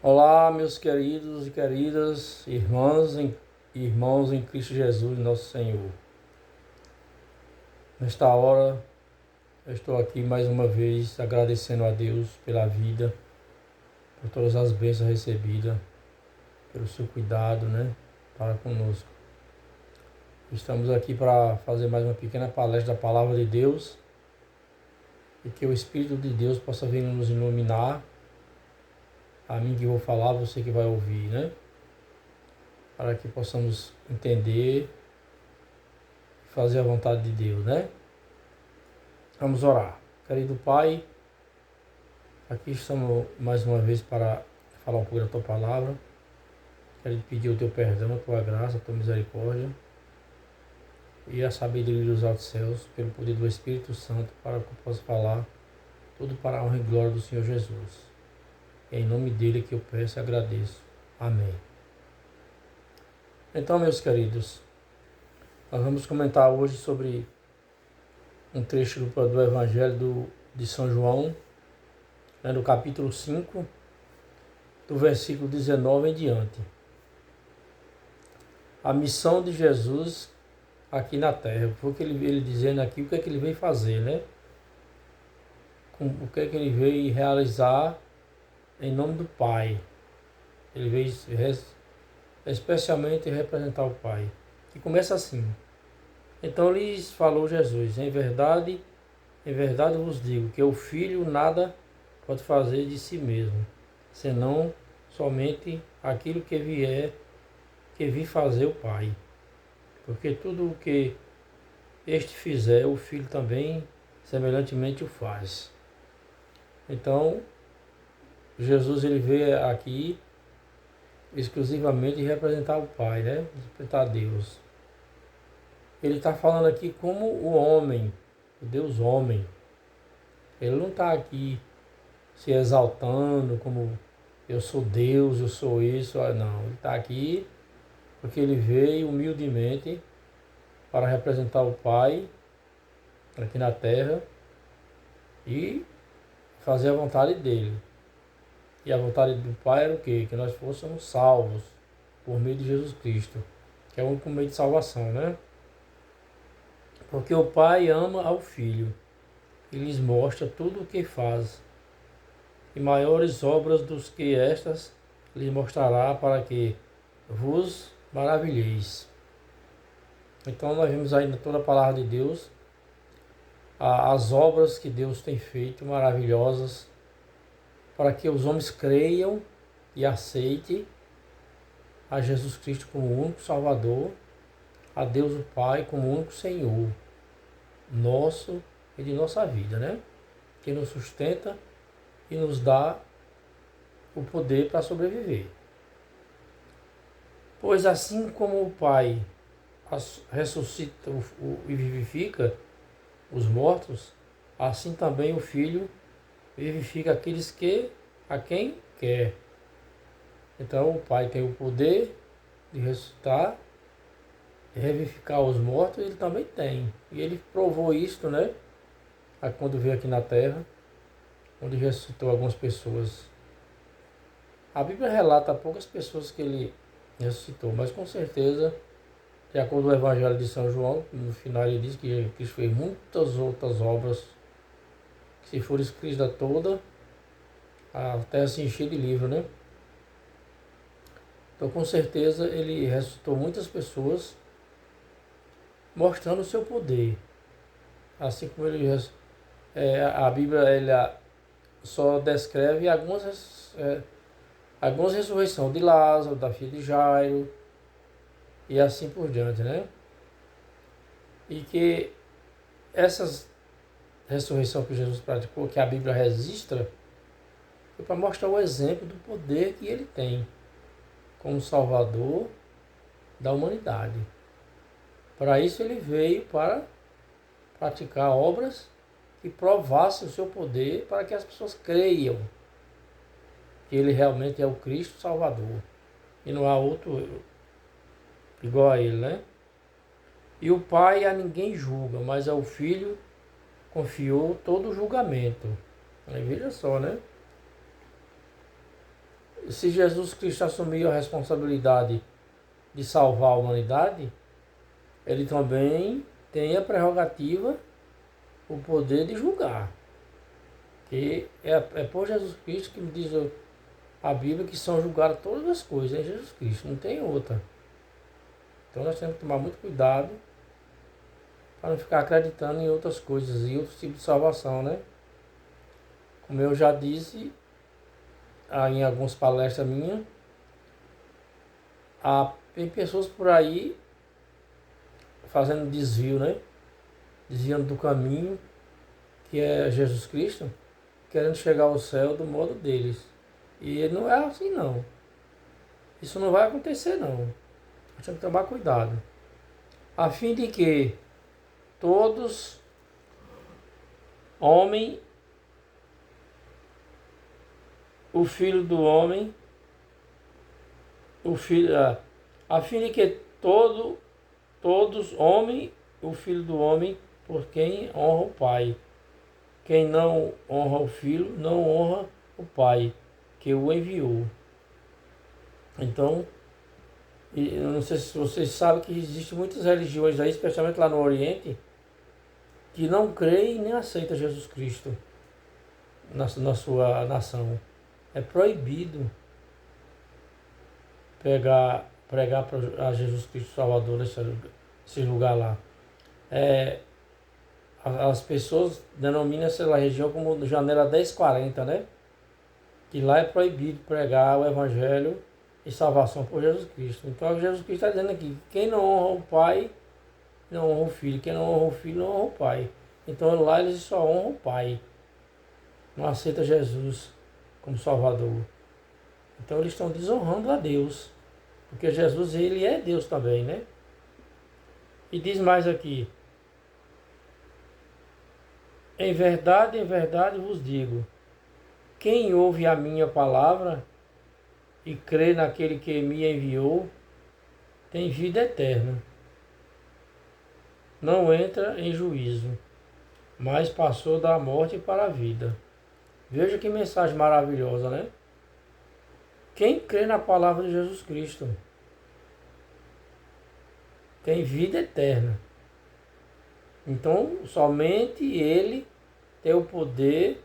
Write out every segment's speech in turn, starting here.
Olá, meus queridos e queridas irmãos em Cristo Jesus, nosso Senhor. Nesta hora, eu estou aqui mais uma vez agradecendo a Deus pela vida, por todas as bênçãos recebidas, pelo seu cuidado, para conosco. Estamos aqui para fazer mais uma pequena palestra da Palavra de Deus e que o Espírito de Deus possa vir nos iluminar, a mim que vou falar, você que vai ouvir, para que possamos entender e fazer a vontade de Deus, Vamos orar. Querido Pai, aqui estamos mais uma vez para falar um pouco da Tua Palavra. Quero pedir o Teu perdão, a Tua graça, a Tua misericórdia e a sabedoria dos altos céus, pelo poder do Espírito Santo, para que eu possa falar tudo para a honra e glória do Senhor Jesus. É em nome dEle que eu peço e agradeço. Amém. Então, meus queridos, nós vamos comentar hoje sobre um trecho do Evangelho de São João, no capítulo 5, do versículo 19 em diante. A missão de Jesus aqui na terra. Foi o que ele dizendo aqui, o que é que ele veio fazer, O que é que ele veio realizar em nome do Pai. Ele veio especialmente representar o Pai. E começa assim. Então lhes falou Jesus: em verdade vos digo que o Filho nada pode fazer de si mesmo, senão somente aquilo que vi fazer o Pai. Porque tudo o que este fizer, o Filho também semelhantemente o faz. Então, Jesus ele veio aqui exclusivamente representar o Pai, representar Deus. Ele está falando aqui como o homem, o Deus homem. Ele não está aqui se exaltando como eu sou Deus, eu sou isso. Não, ele está aqui porque ele veio humildemente para representar o Pai aqui na terra e fazer a vontade dele. E a vontade do Pai era o quê? Que nós fôssemos salvos por meio de Jesus Cristo, que é o único meio de salvação, Porque o Pai ama ao Filho e lhes mostra tudo o que faz, e maiores obras do que estas lhes mostrará, para que vos maravilheis. Então nós vemos aí toda a palavra de Deus, as obras que Deus tem feito, maravilhosas, para que os homens creiam e aceitem a Jesus Cristo como o único Salvador, a Deus o Pai como o único Senhor nosso e de nossa vida, que nos sustenta e nos dá o poder para sobreviver. Pois assim como o Pai ressuscita e vivifica os mortos, assim também o Filho vivifica aqueles a quem quer. Então o Pai tem o poder de ressuscitar e revivificar os mortos, ele também tem. E ele provou isto, quando veio aqui na terra, onde ressuscitou algumas pessoas. A Bíblia relata poucas pessoas que ele ressuscitou, mas com certeza, de acordo com o Evangelho de São João, no final ele diz que Cristo fez muitas outras obras, que se for escrita toda, a terra se encher de livro, Então com certeza ele ressuscitou muitas pessoas, mostrando o seu poder. Assim como a Bíblia só descreve algumas ressurreições de Lázaro, da filha de Jairo, e assim por diante, E que essas ressurreições que Jesus praticou, que a Bíblia registra, foi para mostrar o exemplo do poder que ele tem como Salvador da humanidade. Para isso ele veio para praticar obras que provassem o seu poder, para que as pessoas creiam que ele realmente é o Cristo Salvador e não há outro igual a ele, E o Pai a ninguém julga, mas ao Filho confiou todo o julgamento. Aí veja só, se Jesus Cristo assumiu a responsabilidade de salvar a humanidade, ele também tem a prerrogativa, o poder de julgar. Que é por Jesus Cristo que me diz a Bíblia que são julgadas todas as coisas em Jesus Cristo, não tem outra. Então nós temos que tomar muito cuidado para não ficar acreditando em outras coisas e outros tipos de salvação, né? Como eu já disse em algumas palestras minhas, tem pessoas por aí fazendo desvio, né? Desviando do caminho que é Jesus Cristo, querendo chegar ao céu do modo deles. E não é assim não. Isso não vai acontecer não. Nós temos que tomar cuidado. A fim de que todos, homem, o Filho do Homem, a fim de que todos, homem, o Filho do Homem, por quem honra o Pai. Quem não honra o Filho, não honra o Pai, que o enviou. Então, eu não sei se vocês sabem que existem muitas religiões aí, especialmente lá no Oriente, que não creem nem aceitam Jesus Cristo na sua nação. É proibido pregar a Jesus Cristo Salvador nesse lugar lá. As pessoas denominam essa região como janela 1040, né? Que lá é proibido pregar o Evangelho e salvação por Jesus Cristo. Então Jesus Cristo está dizendo aqui, quem não honra o Pai, não honra o Filho. Quem não honra o Filho, não honra o Pai. Então lá eles só honram o Pai. Não aceita Jesus como Salvador. Então eles estão desonrando a Deus. Porque Jesus, ele é Deus também, né? E diz mais aqui. Em verdade vos digo, quem ouve a minha palavra e crê naquele que me enviou, tem vida eterna. Não entra em juízo, mas passou da morte para a vida. Veja que mensagem maravilhosa, né? Quem crê na palavra de Jesus Cristo tem vida eterna. Então, somente Ele tem o poder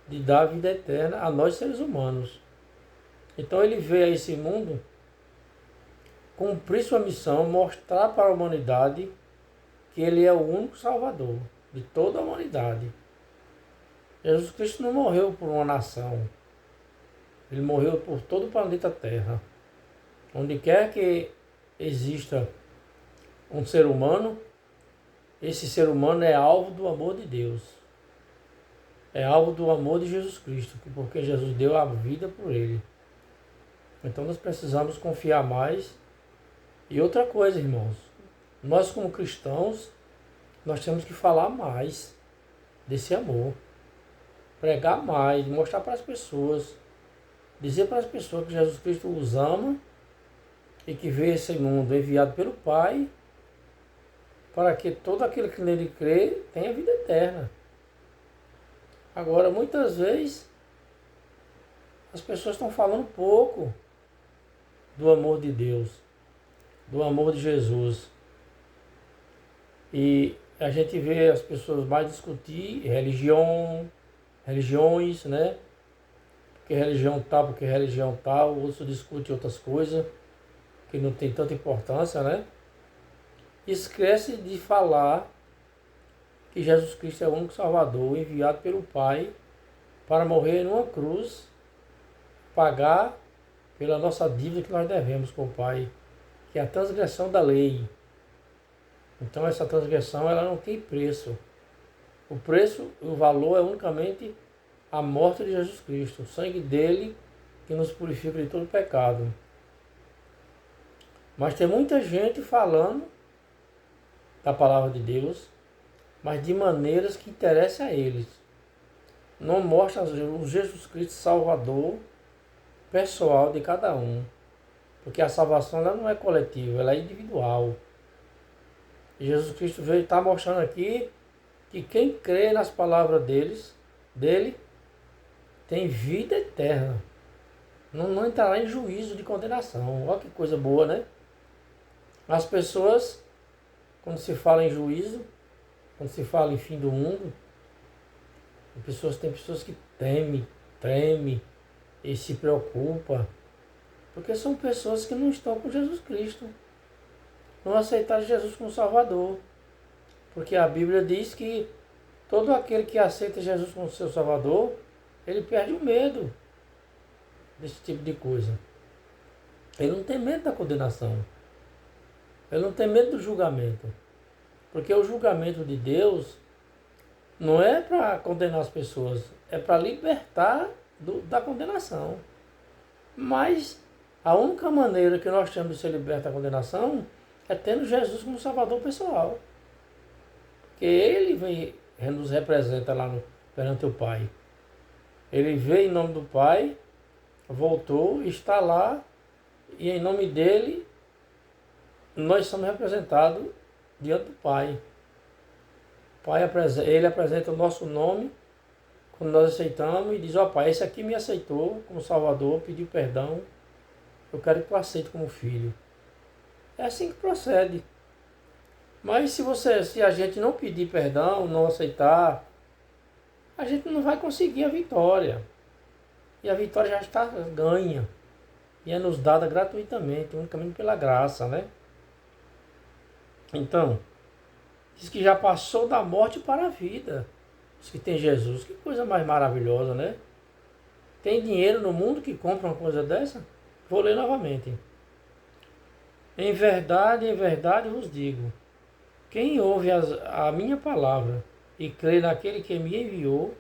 de dar vida eterna a nós seres humanos. Então Ele veio a esse mundo cumprir sua missão, mostrar para a humanidade que Ele é o único Salvador de toda a humanidade. Jesus Cristo não morreu por uma nação. Ele morreu por todo o planeta Terra. Onde quer que exista um ser humano, esse ser humano é alvo do amor de Deus. É alvo do amor de Jesus Cristo, porque Jesus deu a vida por ele. Então nós precisamos confiar mais. E outra coisa, irmãos, nós como cristãos, nós temos que falar mais desse amor. Pregar mais, mostrar para as pessoas, dizer para as pessoas que Jesus Cristo os ama e que veio esse mundo enviado pelo Pai para que todo aquele que nele crê tenha vida eterna. Agora, muitas vezes, as pessoas estão falando pouco do amor de Deus, do amor de Jesus. E a gente vê as pessoas mais discutir religiões, né? Porque religião tal, porque religião tal, outros discutem outras coisas que não tem tanta importância, né? Esquece de falar que Jesus Cristo é o único Salvador, enviado pelo Pai para morrer numa cruz, pagar pela nossa dívida que nós devemos com o Pai, que é a transgressão da lei. Então essa transgressão ela não tem preço. O preço, o valor é unicamente a morte de Jesus Cristo, o sangue dele que nos purifica de todo pecado. Mas tem muita gente falando da palavra de Deus, mas de maneiras que interessam a eles. Não mostra o Jesus Cristo Salvador pessoal de cada um. Porque a salvação ela não é coletiva, ela é individual. E Jesus Cristo veio estar mostrando aqui que quem crê nas palavras dele tem vida eterna. não entrará em juízo de condenação. Olha que coisa boa, né? As pessoas, quando se fala em juízo, quando se fala em fim do mundo, tem pessoas que tremem e se preocupam, porque são pessoas que não estão com Jesus Cristo, não aceitaram Jesus como Salvador. Porque a Bíblia diz que todo aquele que aceita Jesus como seu Salvador, ele perde o medo desse tipo de coisa. Ele não tem medo da condenação. Ele não tem medo do julgamento. Porque o julgamento de Deus não é para condenar as pessoas, é para libertar da condenação. Mas a única maneira que nós temos de ser libertos da condenação é tendo Jesus como Salvador pessoal. Porque Ele nos representa lá perante o Pai. Ele veio em nome do Pai, voltou, está lá, e em nome dele nós somos representados diante do Pai. Ele apresenta o nosso nome quando nós aceitamos e diz: ó Pai, esse aqui me aceitou como Salvador, pediu perdão, eu quero que tu aceite como filho. É assim que procede. Mas se a gente não pedir perdão, não aceitar, a gente não vai conseguir a vitória. E a vitória já está ganha. E é nos dada gratuitamente, unicamente pela graça, né? Então, diz que já passou da morte para a vida. Diz que tem Jesus. Que coisa mais maravilhosa, né? Tem dinheiro no mundo que compra uma coisa dessa? Vou ler novamente. Em verdade vos digo, quem ouve a minha palavra e crê naquele que me enviou,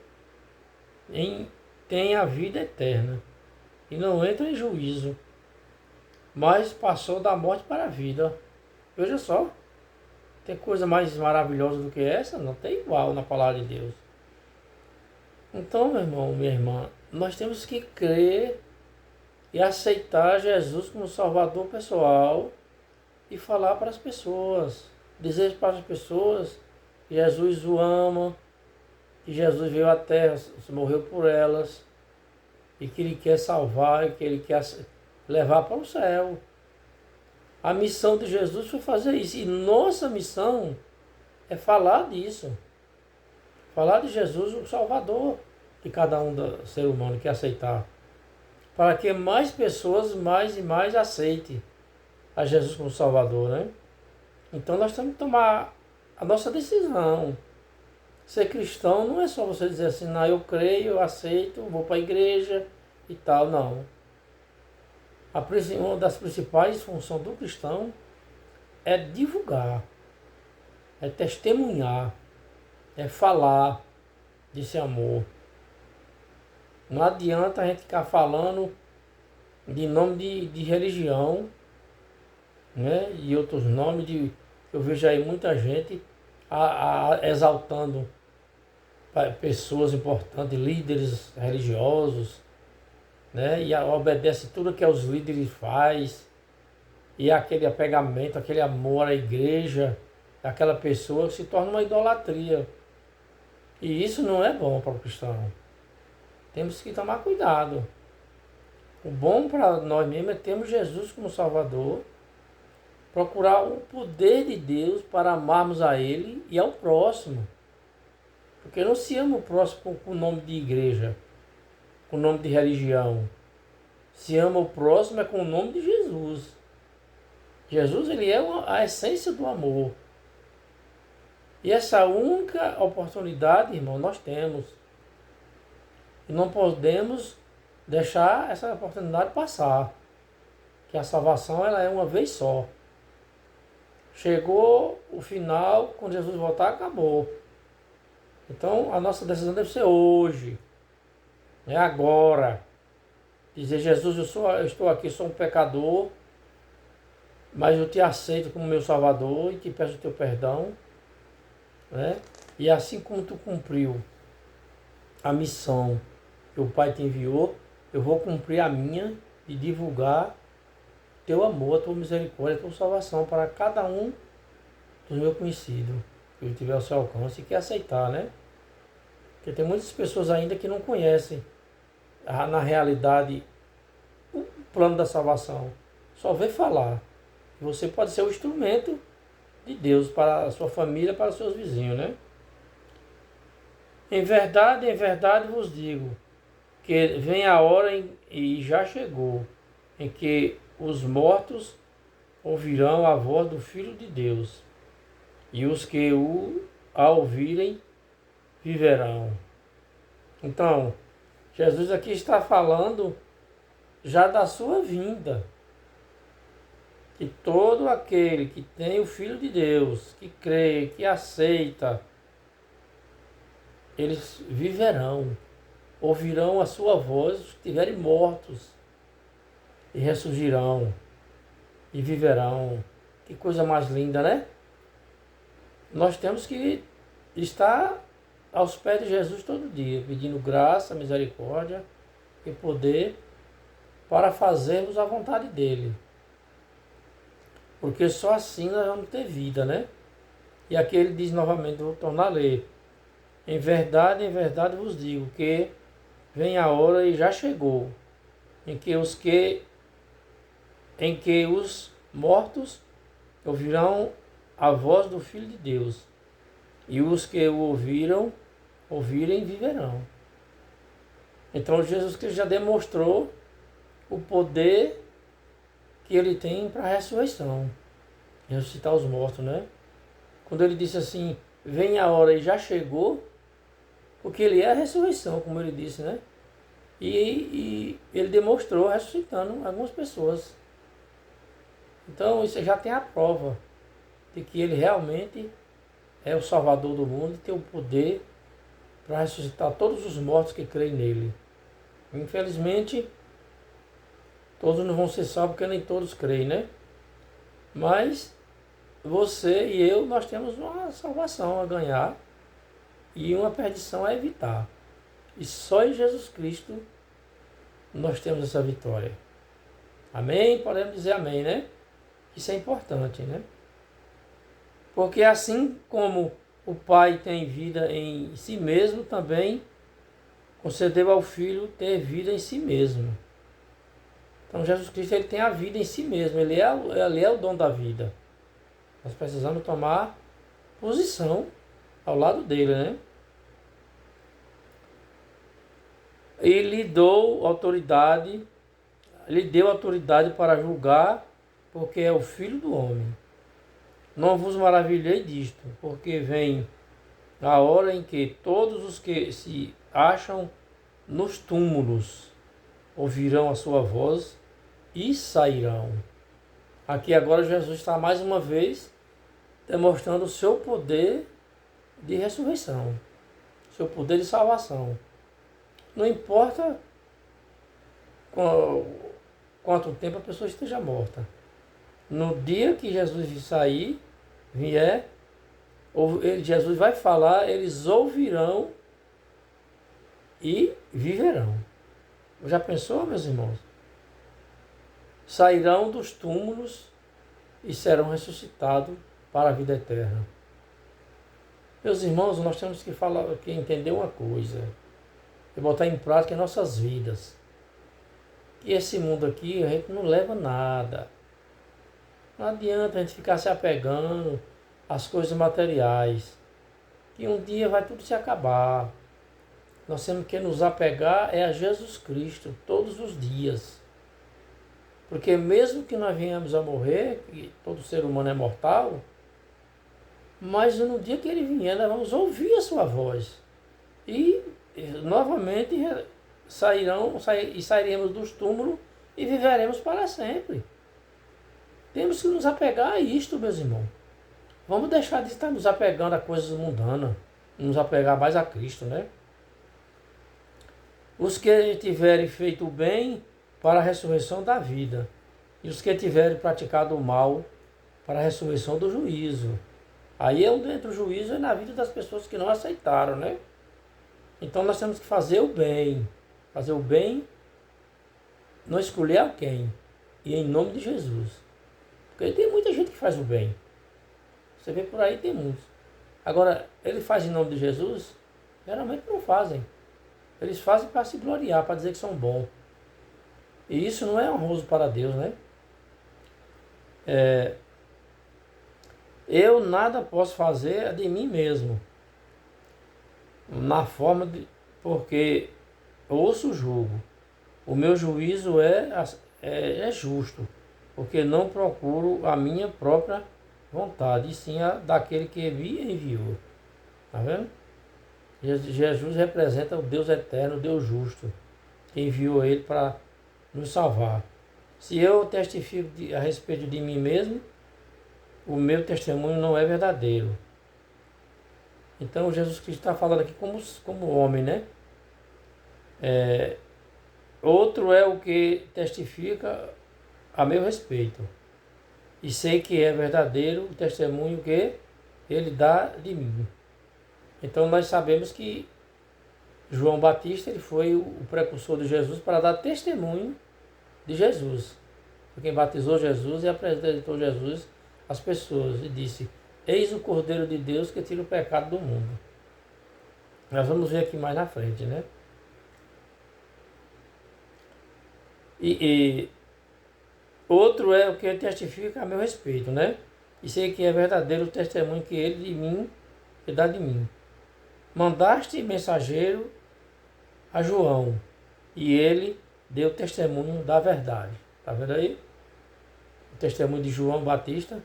tem a vida eterna e não entra em juízo, mas passou da morte para a vida. Veja só, tem coisa mais maravilhosa do que essa? Não tem igual na palavra de Deus. Então, meu irmão, minha irmã, nós temos que crer e aceitar Jesus como Salvador pessoal e falar para as pessoas, dizer para as pessoas que Jesus o ama, que Jesus veio à terra, morreu por elas, e que Ele quer salvar, e que Ele quer levar para o céu. A missão de Jesus foi fazer isso, e nossa missão é falar disso. Falar de Jesus, o Salvador de cada um do ser humano que aceitar. Para que mais pessoas, mais e mais aceitem a Jesus como Salvador, né? Então nós temos que tomar a nossa decisão. Ser cristão não é só você dizer assim, não, eu creio, eu aceito, vou para a igreja e tal, não. Uma das principais funções do cristão é divulgar, é testemunhar, é falar desse amor. Não adianta a gente ficar falando de nome de religião, né? E outros nomes. Eu vejo aí muita gente exaltando pessoas importantes, líderes religiosos, né? E obedece tudo que os líderes faz, e aquele apegamento, aquele amor à igreja, daquela pessoa se torna uma idolatria. E isso não é bom para o cristão. Temos que tomar cuidado. O bom para nós mesmos é termos Jesus como Salvador, procurar o poder de Deus para amarmos a Ele e ao próximo. Porque não se ama o próximo com o nome de igreja, com o nome de religião. Se ama o próximo é com o nome de Jesus. Jesus, ele é a essência do amor. E essa única oportunidade, irmão, nós temos. E não podemos deixar essa oportunidade passar. Que a salvação ela é uma vez só. Chegou o final, quando Jesus voltar, acabou. Então a nossa decisão deve ser hoje. É agora. Dizer, Jesus, eu estou aqui, sou um pecador, mas eu te aceito como meu Salvador e te peço o teu perdão. Né? E assim como tu cumpriu a missão que o Pai te enviou, eu vou cumprir a minha de divulgar teu amor, a tua misericórdia, a tua salvação para cada um dos meus conhecidos que eu tiver ao seu alcance e quer aceitar, né? Porque tem muitas pessoas ainda que não conhecem na realidade plano da salvação. Só vê falar. Você pode ser o instrumento de Deus para a sua família, para os seus vizinhos, né? Em verdade vos digo, que vem a hora e já chegou, em que os mortos ouvirão a voz do Filho de Deus, e os que a ouvirem viverão. Então, Jesus aqui está falando já da sua vinda. Que todo aquele que tem o Filho de Deus, que crê, que aceita, eles viverão, ouvirão a sua voz, os que estiverem mortos, e ressurgirão, e viverão. Que coisa mais linda, né? Nós temos que estar aos pés de Jesus todo dia, pedindo graça, misericórdia e poder para fazermos a vontade dele. Porque só assim nós vamos ter vida, né? E aqui ele diz novamente, vou tornar a ler. Em verdade vos digo que vem a hora e já chegou, em que os mortos ouvirão a voz do Filho de Deus, e os que o ouvirem viverão. Então Jesus Cristo já demonstrou o poder que ele tem para a ressurreição, ressuscitar os mortos, né? Quando ele disse assim, vem a hora e já chegou, porque ele é a ressurreição, como ele disse, né? E ele demonstrou ressuscitando algumas pessoas. Então isso já tem a prova de que ele realmente é o Salvador do mundo e tem o poder para ressuscitar todos os mortos que creem nele. Infelizmente, todos não vão ser salvos porque nem todos creem, né? Mas você e eu, nós temos uma salvação a ganhar e uma perdição a evitar. E só em Jesus Cristo nós temos essa vitória. Amém? Podemos dizer amém, né? Isso é importante, né? Porque assim como o Pai tem vida em si mesmo, também concedeu ao Filho ter vida em si mesmo. Então Jesus Cristo ele tem a vida em si mesmo, ele é o dono da vida. Nós precisamos tomar posição ao lado dele, né? Ele deu autoridade para julgar, porque é o Filho do homem. Não vos maravilhei disto, porque vem a hora em que todos os que se acham nos túmulos ouvirão a sua voz e sairão. Aqui agora Jesus está mais uma vez demonstrando o seu poder de ressurreição, seu poder de salvação. Não importa quanto tempo a pessoa esteja morta. No dia que Jesus vier, Jesus vai falar, eles ouvirão e viverão. Já pensou, meus irmãos? Sairão dos túmulos e serão ressuscitados para a vida eterna. Meus irmãos, nós temos que entender uma coisa e botar em prática em nossas vidas. Que esse mundo aqui a gente não leva nada. Não adianta a gente ficar se apegando às coisas materiais, que um dia vai tudo se acabar. Nós temos que nos apegar a Jesus Cristo todos os dias. Porque mesmo que nós venhamos a morrer, que todo ser humano é mortal, mas no dia que ele vier, nós vamos ouvir a sua voz. E novamente sairemos dos túmulos e viveremos para sempre. Temos que nos apegar a isto, meus irmãos. Vamos deixar de estar nos apegando a coisas mundanas, nos apegar mais a Cristo, né? Os que tiverem feito o bem para a ressurreição da vida, e os que tiverem praticado o mal para a ressurreição do juízo. Aí é onde entra o juízo, é na vida das pessoas que não aceitaram, né? Então nós temos que fazer o bem, não escolher alguém, e em nome de Jesus. Porque tem muita gente que faz o bem. Você vê por aí, tem muitos. Agora, ele faz em nome de Jesus? Geralmente não fazem. Eles fazem para se gloriar, para dizer que são bons. E isso não é honroso para Deus, né? Eu nada posso fazer de mim mesmo, na forma de. Porque ouço o jugo. O meu juízo é justo, porque não procuro a minha própria vontade, e sim a daquele que me enviou. Tá vendo? Jesus representa o Deus eterno, o Deus justo, que enviou ele para nos salvar. Se eu testifico a respeito de mim mesmo, o meu testemunho não é verdadeiro. Então Jesus Cristo está falando aqui como homem, né? Outro é o que testifica a meu respeito. E sei que é verdadeiro o testemunho que ele dá de mim. Então nós sabemos que João Batista ele foi o precursor de Jesus para dar testemunho de Jesus. Foi quem batizou Jesus e apresentou Jesus às pessoas e disse: eis o Cordeiro de Deus que tira o pecado do mundo. Nós vamos ver aqui mais na frente, né? E outro é o que testifica a meu respeito, né? E sei que é verdadeiro o testemunho que ele de mim, que dá de mim. Mandaste mensageiro a João, e ele deu testemunho da verdade. Tá vendo aí? O testemunho de João Batista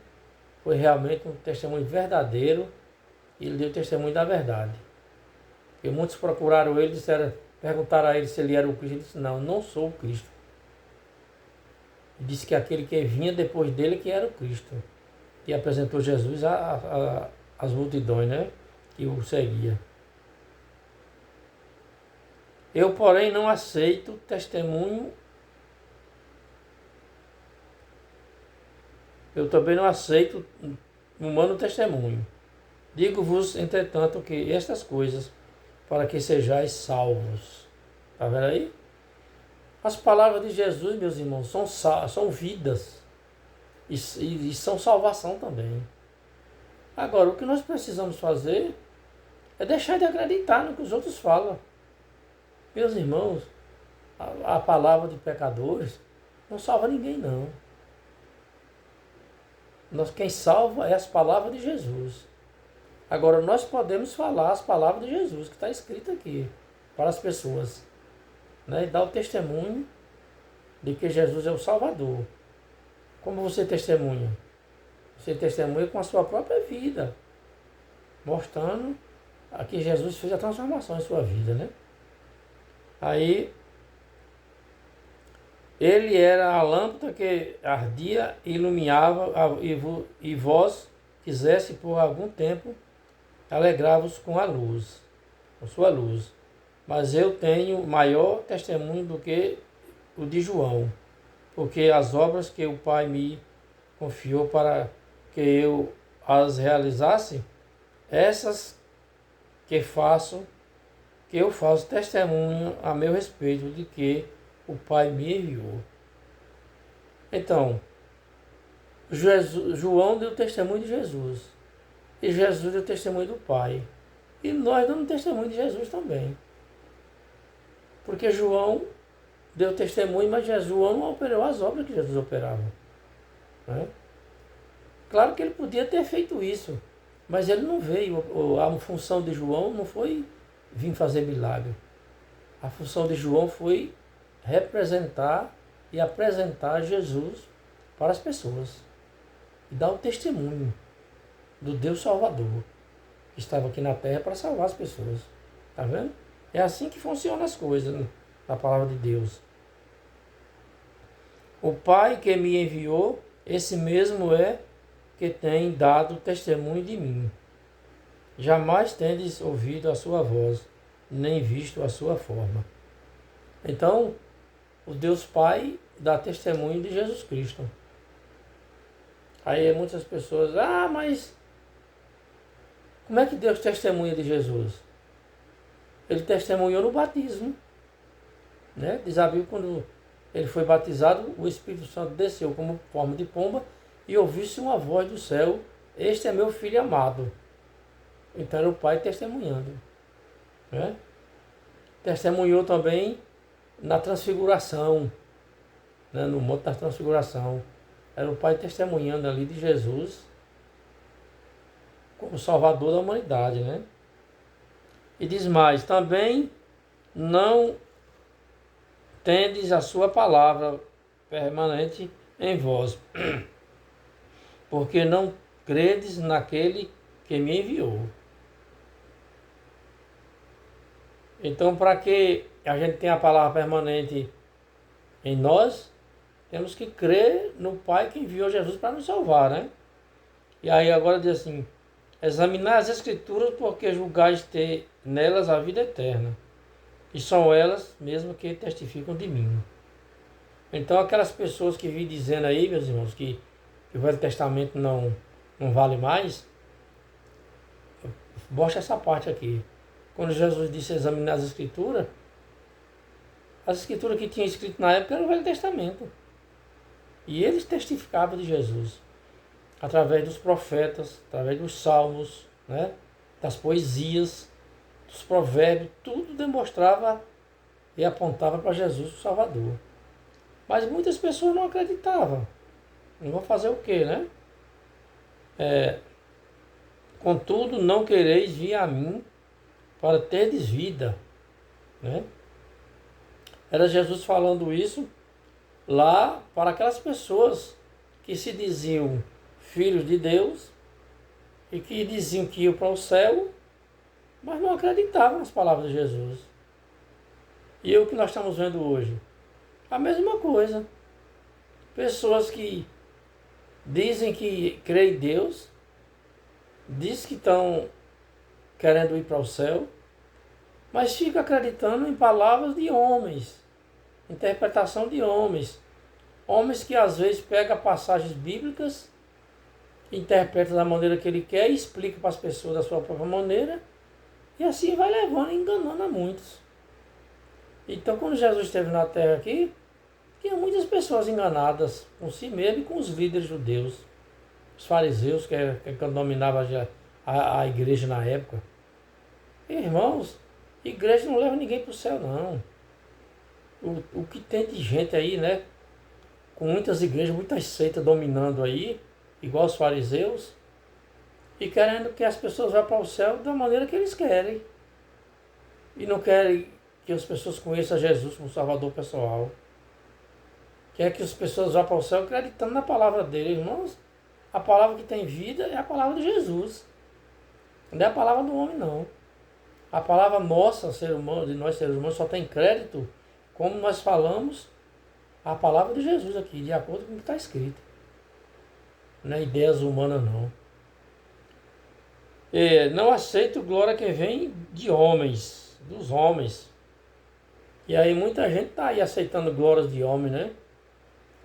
foi realmente um testemunho verdadeiro, e ele deu testemunho da verdade. Porque muitos procuraram ele, perguntaram a ele se ele era o Cristo. Ele disse: não, não sou o Cristo. Ele disse que aquele que vinha depois dele que era o Cristo. E apresentou Jesus às multidões, né, que o seguia. Eu, porém, não aceito testemunho. Eu também não aceito humano testemunho. Digo-vos, entretanto, que estas coisas, para que sejais salvos. Está vendo aí? As palavras de Jesus, meus irmãos, são vidas e são salvação também. Agora, o que nós precisamos fazer é deixar de acreditar no que os outros falam. Meus irmãos, a palavra de pecadores não salva ninguém, não. Quem salva é as palavras de Jesus. Agora, nós podemos falar as palavras de Jesus, que está escrito aqui, para as pessoas. Né? E dar o testemunho de que Jesus é o Salvador. Como você testemunha? Você testemunha com a sua própria vida, mostrando que Jesus fez a transformação em sua vida, né? Aí, ele era a lâmpada que ardia e iluminava, e vós quisesse por algum tempo alegrar-vos com a luz, com sua luz. Mas eu tenho maior testemunho do que o de João, porque as obras que o Pai me confiou para que eu as realizasse, essas que eu faço testemunho a meu respeito de que o Pai me enviou. Então, João deu testemunho de Jesus, e Jesus deu testemunho do Pai, e nós damos testemunho de Jesus também. Porque João deu testemunho, mas João não operou as obras que Jesus operava. Né? Claro que ele podia ter feito isso, mas ele não veio. A função de João não foi vir fazer milagre. A função de João foi representar e apresentar Jesus para as pessoas. E dar o testemunho do Deus Salvador, que estava aqui na terra para salvar as pessoas. Está vendo? É assim que funcionam as coisas na palavra de Deus. O Pai que me enviou, esse mesmo é que tem dado testemunho de mim. Jamais tendes ouvido a sua voz, nem visto a sua forma. Então, o Deus Pai dá testemunho de Jesus Cristo. Aí muitas pessoas, mas como é que Deus testemunha de Jesus? Ele testemunhou no batismo. Né? Diz a Bíblia, quando ele foi batizado, o Espírito Santo desceu como forma de pomba e ouviu-se uma voz do céu: este é meu filho amado. Então era o Pai testemunhando. Né? Testemunhou também na transfiguração, né, no Monte da Transfiguração. Era o Pai testemunhando ali de Jesus como Salvador da humanidade, né? E diz mais, também não tendes a sua palavra permanente em vós, porque não credes naquele que me enviou. Então, para que a gente tenha a palavra permanente em nós, temos que crer no Pai que enviou Jesus para nos salvar, né? E aí agora diz assim, examinar as Escrituras porque julgais ter nelas a vida eterna. E são elas mesmo que testificam de mim. Então aquelas pessoas que vêm dizendo aí, meus irmãos, que o Velho Testamento não vale mais, mostra essa parte aqui. Quando Jesus disse examinar as Escrituras que tinha escrito na época era o Velho Testamento. E eles testificavam de Jesus. Através dos profetas, através dos salmos, né? Das poesias, dos provérbios, tudo demonstrava e apontava para Jesus, o Salvador. Mas muitas pessoas não acreditavam. Não vão fazer o quê, né? Contudo, não quereis vir a mim para terdes vida, né? Era Jesus falando isso lá para aquelas pessoas que se diziam filhos de Deus e que diziam que iam para o céu, mas não acreditavam nas palavras de Jesus. E o que nós estamos vendo hoje? A mesma coisa. Pessoas que dizem que creem em Deus, dizem que estão querendo ir para o céu, mas ficam acreditando em palavras de homens, interpretação de homens. Homens que às vezes pegam passagens bíblicas, interpreta da maneira que ele quer e explica para as pessoas da sua própria maneira, e assim vai levando e enganando a muitos. Então, quando Jesus esteve na terra aqui, tinha muitas pessoas enganadas com si mesmo e com os líderes judeus, os fariseus, que dominavam a igreja na época. Irmãos, igreja não leva ninguém para o céu, não. O que tem de gente aí, né, com muitas igrejas, muitas seitas dominando aí, igual os fariseus, e querendo que as pessoas vá para o céu da maneira que eles querem. E não querem que as pessoas conheçam Jesus como Salvador pessoal. Quer que as pessoas vá para o céu acreditando na palavra dele. Irmãos, a palavra que tem vida é a palavra de Jesus. Não é a palavra do homem, não. A palavra nossa, ser humano, de nós seres humanos, só tem crédito como nós falamos a palavra de Jesus aqui, de acordo com o que está escrito. Não é ideias humanas, não. Não aceito glória que vem de homens, dos homens. E aí muita gente está aí aceitando glórias de homem, né?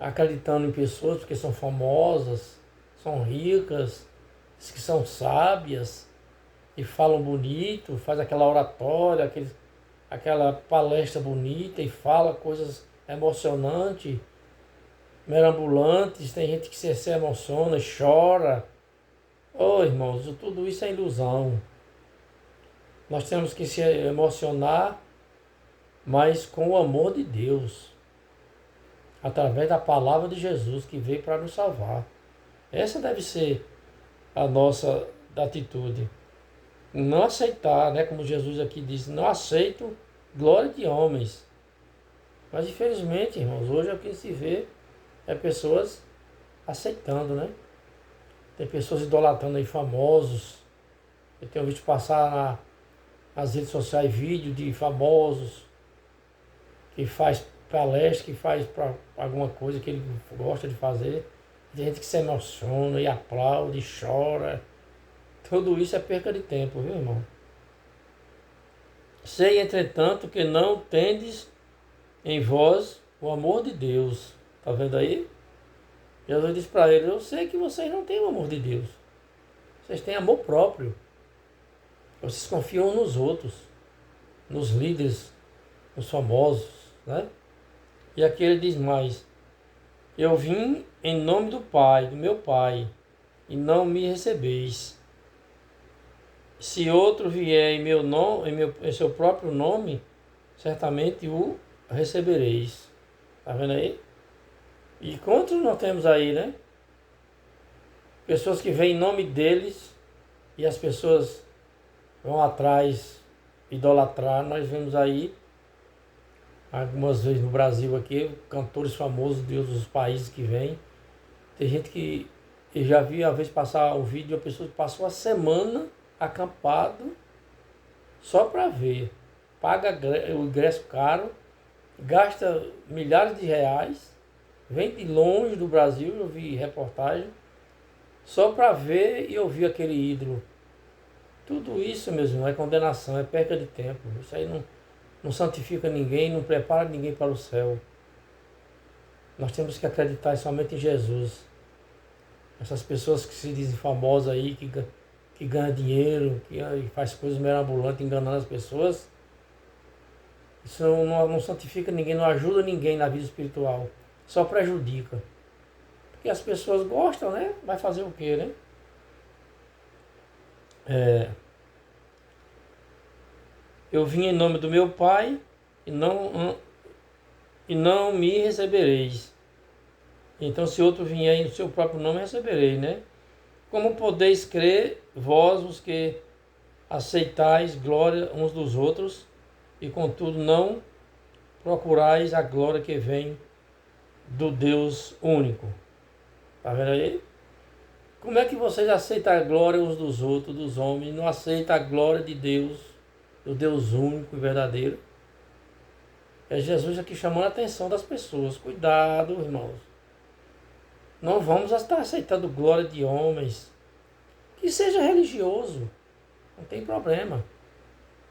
Acreditando em pessoas porque são famosas, são ricas, que são sábias, e falam bonito, faz aquela oratória, aquela palestra bonita e fala coisas emocionantes, mirabolantes, tem gente que se emociona, chora. Irmãos, tudo isso é ilusão. Nós temos que se emocionar, mas com o amor de Deus, através da palavra de Jesus que veio para nos salvar. Essa deve ser a nossa atitude. Não aceitar, né, como Jesus aqui diz, não aceito glória de homens. Mas infelizmente, irmãos, hoje o que se vê é pessoas aceitando, né? Tem pessoas idolatrando aí famosos. Eu tenho visto passar nas redes sociais vídeo de famosos que faz palestra, que faz para alguma coisa que ele gosta de fazer. Tem gente que se emociona e aplaude, e chora. Tudo isso é perca de tempo, viu, irmão? Sei, entretanto, que não tendes em vós o amor de Deus. Está vendo aí? Jesus disse para ele, eu sei que vocês não têm o amor de Deus. Vocês têm amor próprio. Vocês confiam nos outros, nos líderes, nos famosos, né? E aqui ele diz mais, eu vim em nome do Pai, do meu Pai, e não me recebeis. Se outro vier em meu nome, em seu próprio nome, certamente o recebereis. Está vendo aí? E quantos nós temos aí, né? Pessoas que vêm em nome deles e as pessoas vão atrás idolatrar. Nós vemos aí, algumas vezes no Brasil aqui, cantores famosos de outros países que vêm. Tem gente que, eu já vi uma vez passar um vídeo de uma pessoa que passou a semana acampado só para ver. Paga o ingresso caro, gasta milhares de reais, vem de longe do Brasil, eu vi reportagem, só para ver e ouvir aquele ídolo. Tudo isso, meus irmãos, é condenação, é perca de tempo. Isso aí não santifica ninguém, não prepara ninguém para o céu. Nós temos que acreditar somente em Jesus. Essas pessoas que se dizem famosas aí, que ganham dinheiro, que faz coisas mirabolantes enganando as pessoas, isso não santifica ninguém, não ajuda ninguém na vida espiritual. Só prejudica. Porque as pessoas gostam, né? Vai fazer o quê, né? Eu vim em nome do meu Pai e não me recebereis. Então, se outro vier em seu próprio nome, receberei, né? Como podeis crer, vós os que aceitais glória uns dos outros, e contudo não procurais a glória que vem do Deus único. Está vendo aí? Como é que vocês aceitam a glória uns dos outros, dos homens, e não aceitam a glória de Deus, do Deus único e verdadeiro? É Jesus aqui chamando a atenção das pessoas. Cuidado, irmãos. Não vamos estar aceitando glória de homens. Que seja religioso, não tem problema.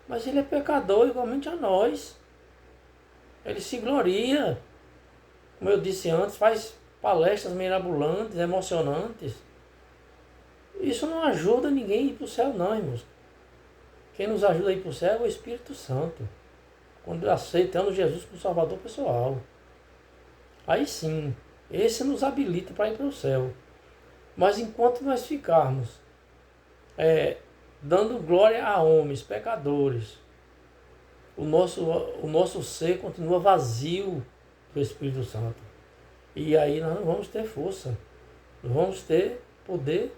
Mas ele é pecador igualmente a nós. Ele se gloria. Como eu disse antes, faz palestras mirabolantes, emocionantes. Isso não ajuda ninguém a ir para o céu, não, irmãos. Quem nos ajuda a ir para o céu é o Espírito Santo. Quando aceitamos Jesus como Salvador pessoal. Aí sim, esse nos habilita para ir para o céu. Mas enquanto nós ficarmos dando glória a homens, pecadores, o nosso ser continua vazio do Espírito Santo. E aí nós não vamos ter força, não vamos ter poder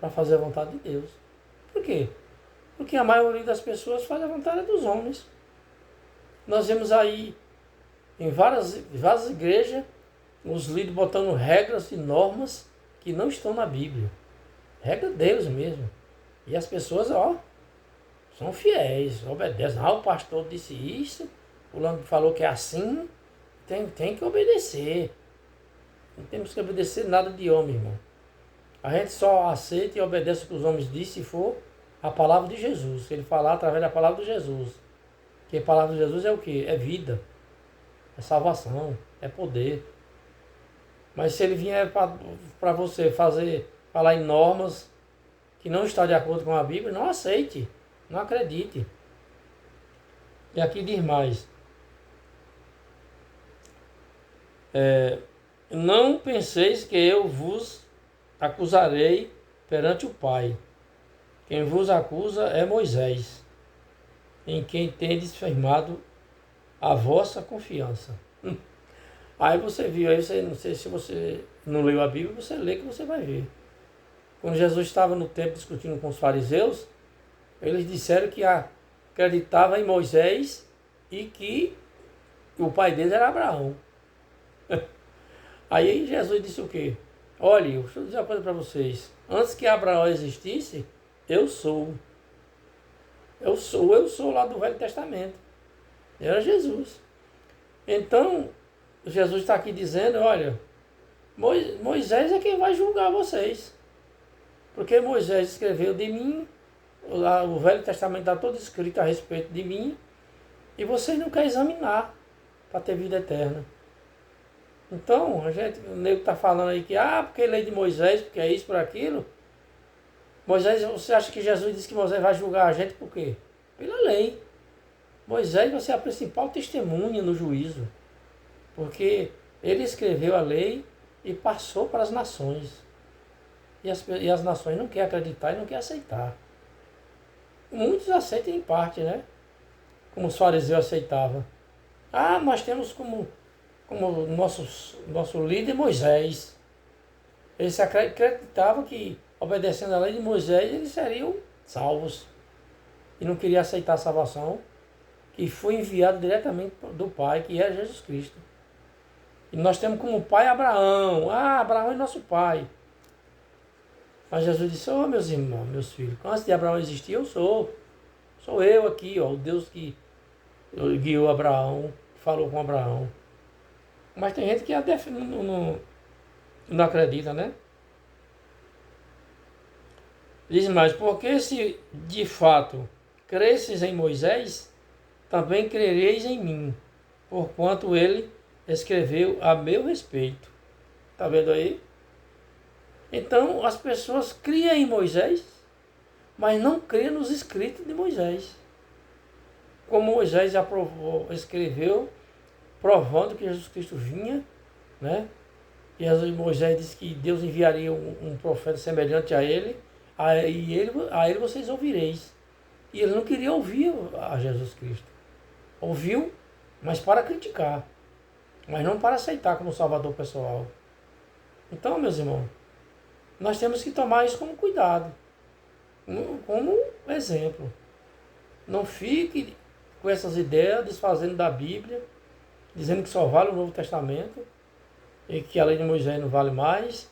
para fazer a vontade de Deus. Por quê? Porque a maioria das pessoas faz a vontade dos homens. Nós vemos aí em várias igrejas os líderes botando regras e normas que não estão na Bíblia. Regra deles mesmo. E as pessoas, são fiéis, obedecem. O pastor disse isso, o fulano falou que é assim, tem que obedecer. Não temos que obedecer nada de homem, irmão. A gente só aceita e obedece o que os homens dizem se for a palavra de Jesus. Se ele falar através da palavra de Jesus. Porque a palavra de Jesus é o quê? É vida, é salvação, é poder. Mas se ele vier para você falar em normas que não está de acordo com a Bíblia, não aceite, não acredite. E aqui diz mais. Não penseis que eu vos acusarei perante o Pai. Quem vos acusa é Moisés, em quem tendes firmado a vossa confiança. Aí você viu, aí você, não sei se você não leu a Bíblia, você lê que você vai ver. Quando Jesus estava no templo discutindo com os fariseus, eles disseram que acreditava em Moisés e que o pai deles era Abraão. Aí Jesus disse o quê? Olha, deixa eu dizer uma coisa para vocês. Antes que Abraão existisse, eu sou. Eu sou lá do Velho Testamento. Era Jesus. Então, Jesus está aqui dizendo, olha, Moisés é quem vai julgar vocês. Porque Moisés escreveu de mim, o Velho Testamento está todo escrito a respeito de mim, e vocês não querem examinar para ter vida eterna. Então, o nego está falando aí que, porque lei de Moisés, porque é isso, por aquilo. Moisés, você acha que Jesus disse que Moisés vai julgar a gente por quê? Pela lei. Moisés vai ser a principal testemunha no juízo. Porque ele escreveu a lei e passou para as nações. E as nações não querem acreditar e não querem aceitar. Muitos aceitam em parte, né? Como os fariseus aceitavam. Nós temos como como o nosso líder Moisés. Eles acreditavam que, obedecendo a lei de Moisés, eles seriam salvos. E não queria aceitar a salvação que foi enviada diretamente do Pai, que é Jesus Cristo. E nós temos como pai Abraão. Ah, Abraão é nosso pai. Mas Jesus disse, meus irmãos, meus filhos, antes de Abraão existir, eu sou. Sou eu aqui, o Deus que guiou Abraão, que falou com Abraão. Mas tem gente que não acredita, né? Diz mais, porque se de fato cresces em Moisés, também crereis em mim, porquanto ele escreveu a meu respeito. Está vendo aí? Então as pessoas criam em Moisés, mas não criam nos escritos de Moisés. Como Moisés escreveu, provando que Jesus Cristo vinha, né? E Moisés disse que Deus enviaria um profeta semelhante a ele, a ele vocês ouvireis. E ele não queria ouvir a Jesus Cristo. Ouviu, mas para criticar, mas não para aceitar como Salvador pessoal. Então, meus irmãos, nós temos que tomar isso como cuidado, como exemplo. Não fique com essas ideias, desfazendo da Bíblia, dizendo que só vale o Novo Testamento e que a lei de Moisés não vale mais,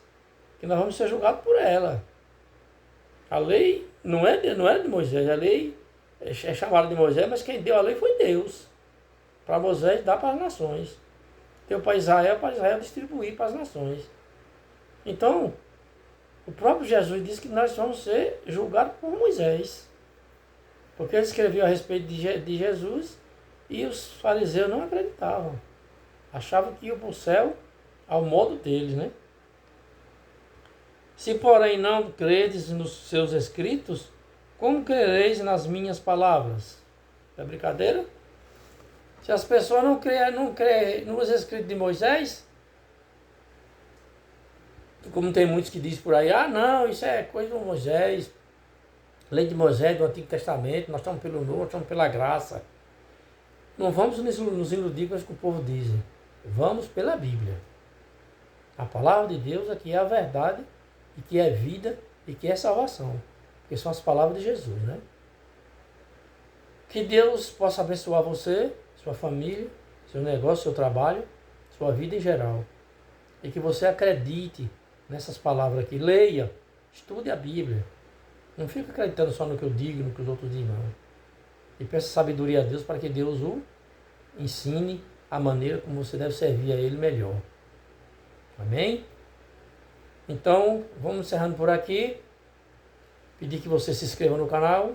que nós vamos ser julgados por ela. A lei não é de Moisés, a lei é chamada de Moisés, mas quem deu a lei foi Deus. Para Moisés dar para as nações. Deu para Israel distribuir para as nações. Então, o próprio Jesus disse que nós vamos ser julgados por Moisés. Porque ele escreveu a respeito de Jesus e os fariseus não acreditavam. Achavam que iam para o céu ao modo deles, né? Se, porém, não credes nos seus escritos, como crereis nas minhas palavras? É brincadeira? Se as pessoas não creem nos escritos de Moisés, como tem muitos que dizem por aí, não, isso é coisa de Moisés, lei de Moisés do Antigo Testamento, nós estamos pelo Novo, nós estamos pela graça. Não vamos nos iludir com o que o povo diz. Vamos pela Bíblia. A palavra de Deus aqui é a verdade, e que é vida, e que é salvação. Porque são as palavras de Jesus, né? Que Deus possa abençoar você, sua família, seu negócio, seu trabalho, sua vida em geral. E que você acredite nessas palavras aqui. Leia, estude a Bíblia. Não fique acreditando só no que eu digo, no que os outros dizem, não. E peça sabedoria a Deus para que Deus o ensine a maneira como você deve servir a Ele melhor. Amém? Então, vamos encerrando por aqui. Pedir que você se inscreva no canal.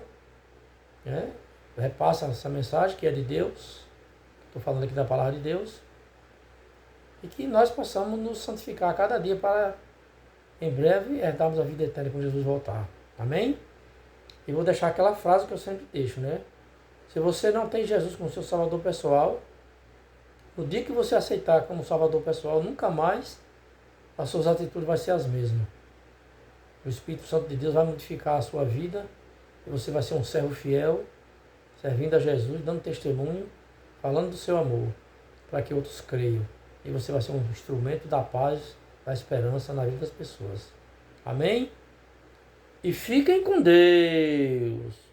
Né? Repassa essa mensagem que é de Deus. Estou falando aqui da palavra de Deus. E que nós possamos nos santificar a cada dia para, em breve, herdarmos a vida eterna quando Jesus voltar. Amém? E vou deixar aquela frase que eu sempre deixo, né? Se você não tem Jesus como seu salvador pessoal, no dia que você aceitar como salvador pessoal, nunca mais as suas atitudes vão ser as mesmas. O Espírito Santo de Deus vai modificar a sua vida e você vai ser um servo fiel, servindo a Jesus, dando testemunho, falando do seu amor, para que outros creiam. E você vai ser um instrumento da paz, da esperança na vida das pessoas. Amém? E fiquem com Deus.